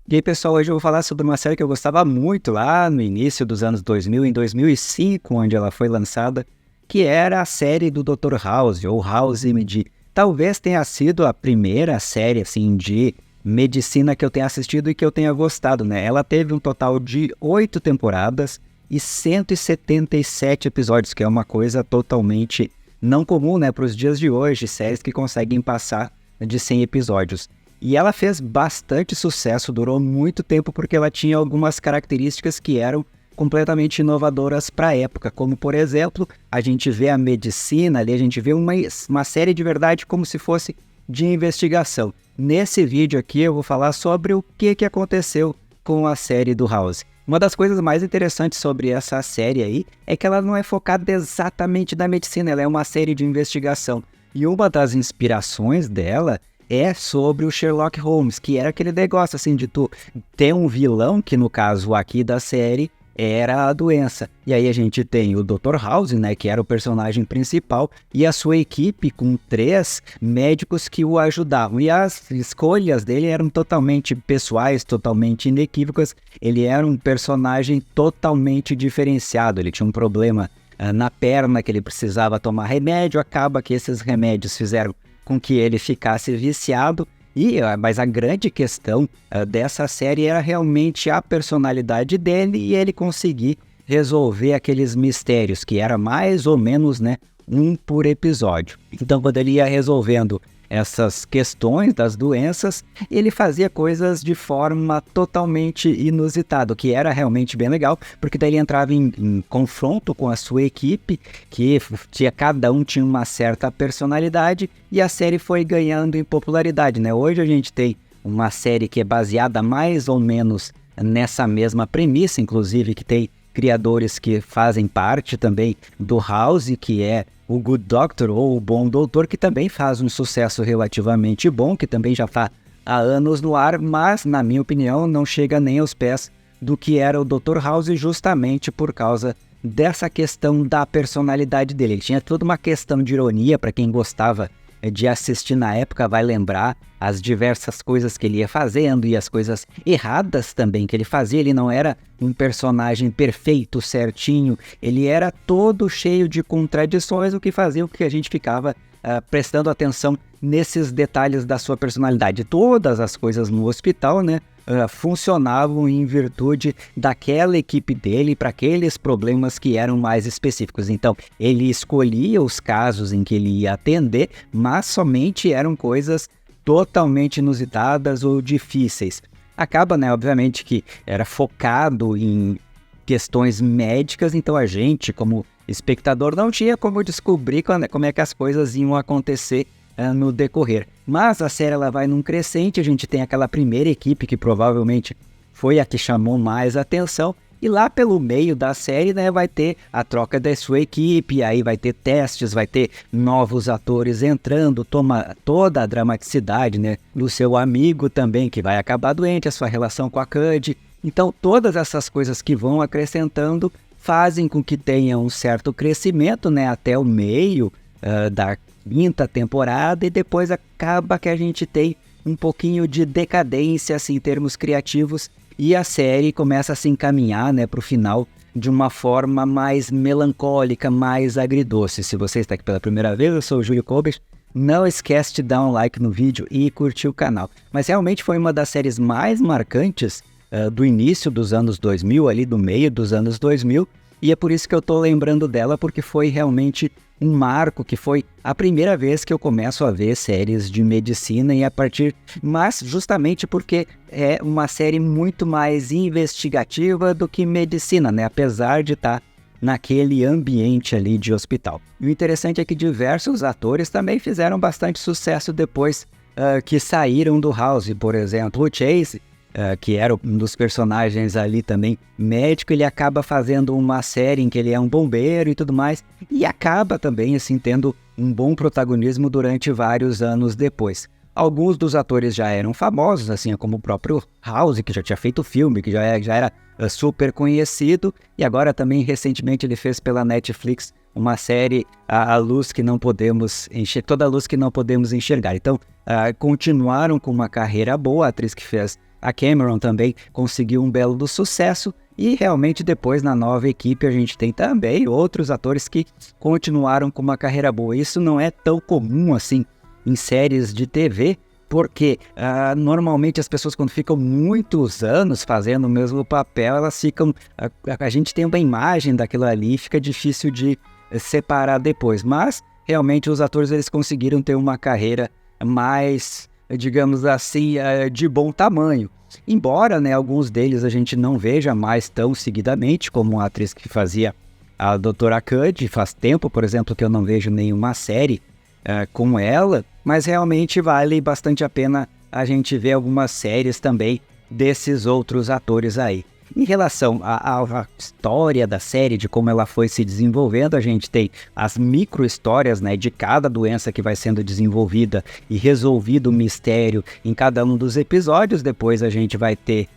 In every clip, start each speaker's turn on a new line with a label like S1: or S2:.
S1: E aí, pessoal, hoje eu vou falar sobre uma série que eu gostava muito lá no início dos anos 2000, em 2005, onde ela foi lançada, que era a série do Dr. House, ou House MD. Talvez tenha sido a primeira série, assim, de medicina que eu tenha assistido e que eu tenha gostado, né? Ela teve um total de 8 temporadas e 177 episódios, que é uma coisa totalmente não comum, né, para os dias de hoje, séries que conseguem passar de 100 episódios. E ela fez bastante sucesso, durou muito tempo porque ela tinha algumas características que eram completamente inovadoras para a época, como por exemplo, a gente vê a medicina ali, a gente vê uma série de verdade como se fosse de investigação. Nesse vídeo aqui eu vou falar sobre o que aconteceu com a série do House. Uma das coisas mais interessantes sobre essa série aí é que ela não é focada exatamente na medicina, ela é uma série de investigação. E uma das inspirações dela é sobre o Sherlock Holmes, que era aquele negócio assim de tu ter um vilão, que no caso aqui da série era a doença. E aí a gente tem o Dr. House, né, que era o personagem principal, e a sua equipe com 3 médicos que o ajudavam. E as escolhas dele eram totalmente pessoais, totalmente inequívocas. Ele era um personagem totalmente diferenciado, ele tinha um problema na perna que ele precisava tomar remédio, acaba que esses remédios fizeram com que ele ficasse viciado, mas a grande questão dessa série era realmente a personalidade dele e ele conseguir resolver aqueles mistérios, que era mais ou menos, né, um por episódio. Então, quando ele ia resolvendo essas questões das doenças, ele fazia coisas de forma totalmente inusitada, o que era realmente bem legal, porque daí ele entrava em confronto com a sua equipe, que cada um tinha uma certa personalidade, e a série foi ganhando em popularidade, né? Hoje a gente tem uma série que é baseada mais ou menos nessa mesma premissa, inclusive que tem criadores que fazem parte também do House, que é o Good Doctor, ou o Bom Doutor, que também faz um sucesso relativamente bom, que também já está há anos no ar, mas, na minha opinião, não chega nem aos pés do que era o Dr. House, justamente por causa dessa questão da personalidade dele. Ele tinha toda uma questão de ironia, para quem gostava de assistir na época vai lembrar as diversas coisas que ele ia fazendo e as coisas erradas também que ele fazia. Ele não era um personagem perfeito, certinho, ele era todo cheio de contradições, o que fazia com que a gente ficava prestando atenção nesses detalhes da sua personalidade. Todas as coisas no hospital, né, funcionavam em virtude daquela equipe dele para aqueles problemas que eram mais específicos. Então, ele escolhia os casos em que ele ia atender, mas somente eram coisas totalmente inusitadas ou difíceis. Acaba, né, obviamente, que era focado em questões médicas, então a gente, como espectador, não tinha como descobrir como é que as coisas iam acontecer no decorrer. Mas a série ela vai num crescente, a gente tem aquela primeira equipe que provavelmente foi a que chamou mais atenção, e lá pelo meio da série, né, vai ter a troca da sua equipe, aí vai ter testes, vai ter novos atores entrando, toma toda a dramaticidade, né, do seu amigo também, que vai acabar doente, a sua relação com a Cud. Então todas essas coisas que vão acrescentando fazem com que tenha um certo crescimento, né, até o meio da 5ª temporada, e depois acaba que a gente tem um pouquinho de decadência assim, em termos criativos, e a série começa a se encaminhar, né, para o final de uma forma mais melancólica, mais agridoce. Se você está aqui pela primeira vez, eu sou o Júlio Kober, não esquece de dar um like no vídeo e curtir o canal. Mas realmente foi uma das séries mais marcantes do início dos anos 2000, ali do meio dos anos 2000, e é por isso que eu estou lembrando dela, porque foi realmente um marco, que foi a primeira vez que eu começo a ver séries de medicina, mas justamente porque é uma série muito mais investigativa do que medicina, né? Apesar de estar naquele ambiente ali de hospital. E o interessante é que diversos atores também fizeram bastante sucesso depois que saíram do House. Por exemplo, o Chase, que era um dos personagens ali também médico, ele acaba fazendo uma série em que ele é um bombeiro e tudo mais, e acaba também assim tendo um bom protagonismo durante vários anos depois. Alguns dos atores já eram famosos, assim como o próprio House, que já tinha feito filme, que já era super conhecido, e agora também recentemente ele fez pela Netflix uma série, A Luz que Não Podemos Enxergar, Toda a Luz que Não Podemos Enxergar. Então, continuaram com uma carreira boa. A atriz que fez A Cameron também conseguiu um belo do sucesso e realmente depois na nova equipe a gente tem também outros atores que continuaram com uma carreira boa. Isso não é tão comum assim em séries de TV, porque normalmente as pessoas quando ficam muitos anos fazendo o mesmo papel, elas ficam... A gente tem uma imagem daquilo ali e fica difícil de separar depois. Mas realmente os atores eles conseguiram ter uma carreira mais, digamos assim, de bom tamanho. Embora, né, alguns deles a gente não veja mais tão seguidamente, como a atriz que fazia a Doutora Cuddy, faz tempo, por exemplo, que eu não vejo nenhuma série com ela, mas realmente vale bastante a pena a gente ver algumas séries também desses outros atores aí. Em relação à história da série, de como ela foi se desenvolvendo, a gente tem as micro-histórias, né, de cada doença que vai sendo desenvolvida e resolvido o mistério em cada um dos episódios. Depois a gente vai ter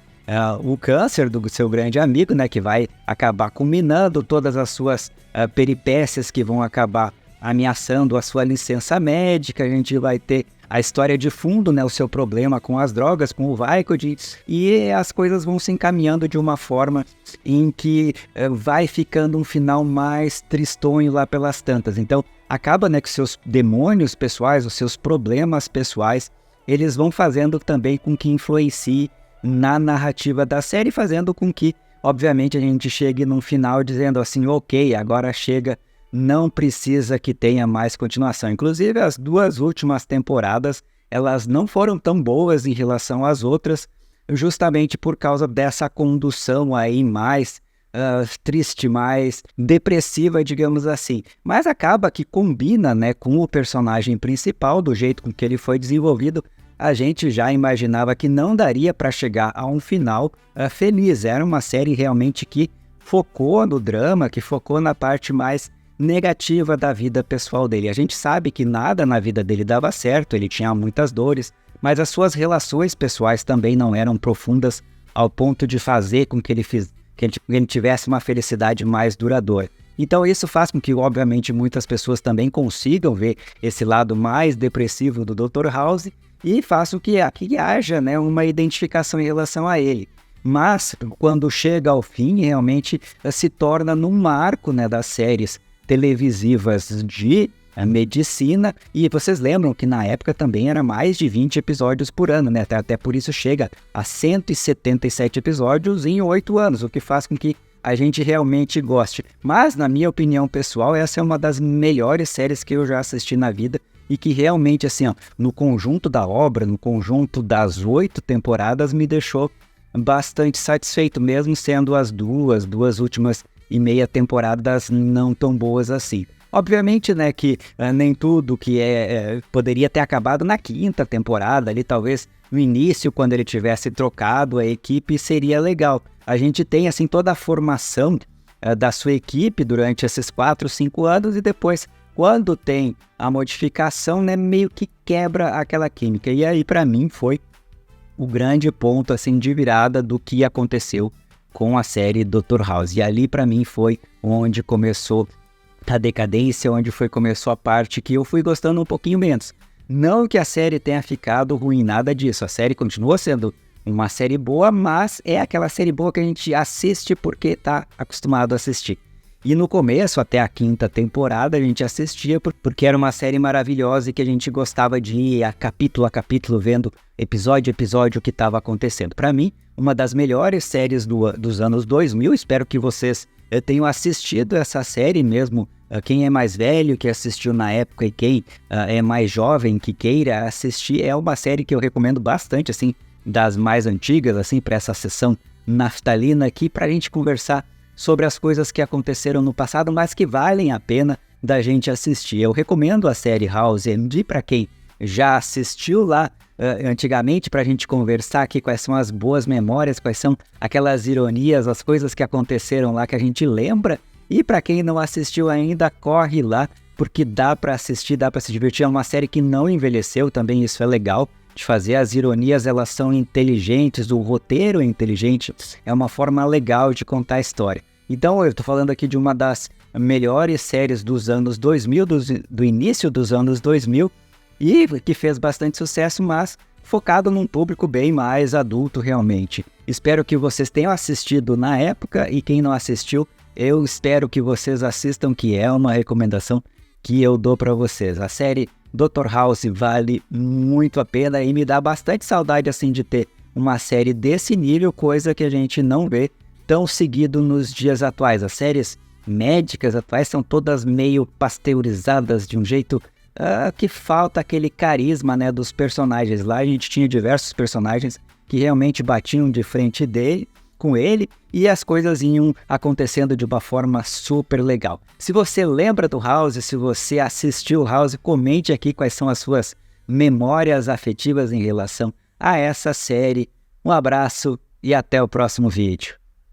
S1: o câncer do seu grande amigo, né, que vai acabar culminando todas as suas peripécias que vão acabar ameaçando a sua licença médica. A gente vai ter a história de fundo, né, o seu problema com as drogas, com o Vicodin, e as coisas vão se encaminhando de uma forma em que vai ficando um final mais tristonho lá pelas tantas. Então, acaba, né, que seus demônios pessoais, os seus problemas pessoais, eles vão fazendo também com que influencie na narrativa da série, fazendo com que, obviamente, a gente chegue num final dizendo assim, ok, agora chega, não precisa que tenha mais continuação. Inclusive, as 2 últimas temporadas, elas não foram tão boas em relação às outras, justamente por causa dessa condução aí mais triste, mais depressiva, digamos assim. Mas acaba que combina, né, com o personagem principal, do jeito com que ele foi desenvolvido. A gente já imaginava que não daria para chegar a um final feliz. Era uma série realmente que focou no drama, que focou na parte mais negativa da vida pessoal dele. A gente sabe que nada na vida dele dava certo, ele tinha muitas dores, mas as suas relações pessoais também não eram profundas ao ponto de fazer com que ele tivesse uma felicidade mais duradoura. Então isso faz com que, obviamente, muitas pessoas também consigam ver esse lado mais depressivo do Dr. House e faz com que haja, né, uma identificação em relação a ele. Mas, quando chega ao fim, realmente se torna num marco, né, das séries televisivas de medicina, e vocês lembram que na época também era mais de 20 episódios por ano, né? Até por isso chega a 177 episódios em 8 anos, o que faz com que a gente realmente goste. Mas, na minha opinião pessoal, essa é uma das melhores séries que eu já assisti na vida e que realmente, assim, ó, no conjunto da obra, no conjunto das 8 temporadas, me deixou bastante satisfeito, mesmo sendo as duas últimas e meia temporadas não tão boas assim. Obviamente, né, que nem tudo que poderia ter acabado na 5ª temporada, ali talvez no início, quando ele tivesse trocado a equipe, seria legal. A gente tem, assim, toda a formação da sua equipe durante esses 4, 5 anos e depois, quando tem a modificação, né, meio que quebra aquela química. E aí, para mim, foi o grande ponto, assim, de virada do que aconteceu com a série Dr. House. E ali, para mim, foi onde começou a decadência, onde começou a parte que eu fui gostando um pouquinho menos. Não que a série tenha ficado ruim, nada disso. A série continua sendo uma série boa, mas é aquela série boa que a gente assiste porque tá acostumado a assistir. E no começo, até a 5ª temporada, a gente assistia porque era uma série maravilhosa e que a gente gostava de ir a capítulo, vendo episódio a episódio o que estava acontecendo. Para mim, uma das melhores séries dos anos 2000, espero que vocês tenham assistido essa série mesmo. Quem é mais velho, que assistiu na época, e quem é mais jovem, que queira assistir, é uma série que eu recomendo bastante, assim, das mais antigas, assim, para essa sessão naftalina aqui, para a gente conversar sobre as coisas que aconteceram no passado, mas que valem a pena da gente assistir. Eu recomendo a série House MD para quem já assistiu lá antigamente, para a gente conversar aqui quais são as boas memórias, quais são aquelas ironias, as coisas que aconteceram lá que a gente lembra. E para quem não assistiu ainda, corre lá, porque dá para assistir, dá para se divertir. É uma série que não envelheceu, também isso é legal de fazer. As ironias, elas são inteligentes, o roteiro é inteligente, é uma forma legal de contar a história. Então eu tô falando aqui de uma das melhores séries dos anos 2000, do início dos anos 2000, e que fez bastante sucesso, mas focado num público bem mais adulto realmente. Espero que vocês tenham assistido na época e quem não assistiu, eu espero que vocês assistam, que é uma recomendação que eu dou para vocês. A série Dr. House vale muito a pena e me dá bastante saudade assim de ter uma série desse nível, coisa que a gente não vê tão seguido nos dias atuais. As séries médicas atuais são todas meio pasteurizadas de um jeito que falta aquele carisma, né, dos personagens. Lá a gente tinha diversos personagens que realmente batiam de frente com ele e as coisas iam acontecendo de uma forma super legal. Se você lembra do House, se você assistiu House, comente aqui quais são as suas memórias afetivas em relação a essa série. Um abraço e até o próximo vídeo.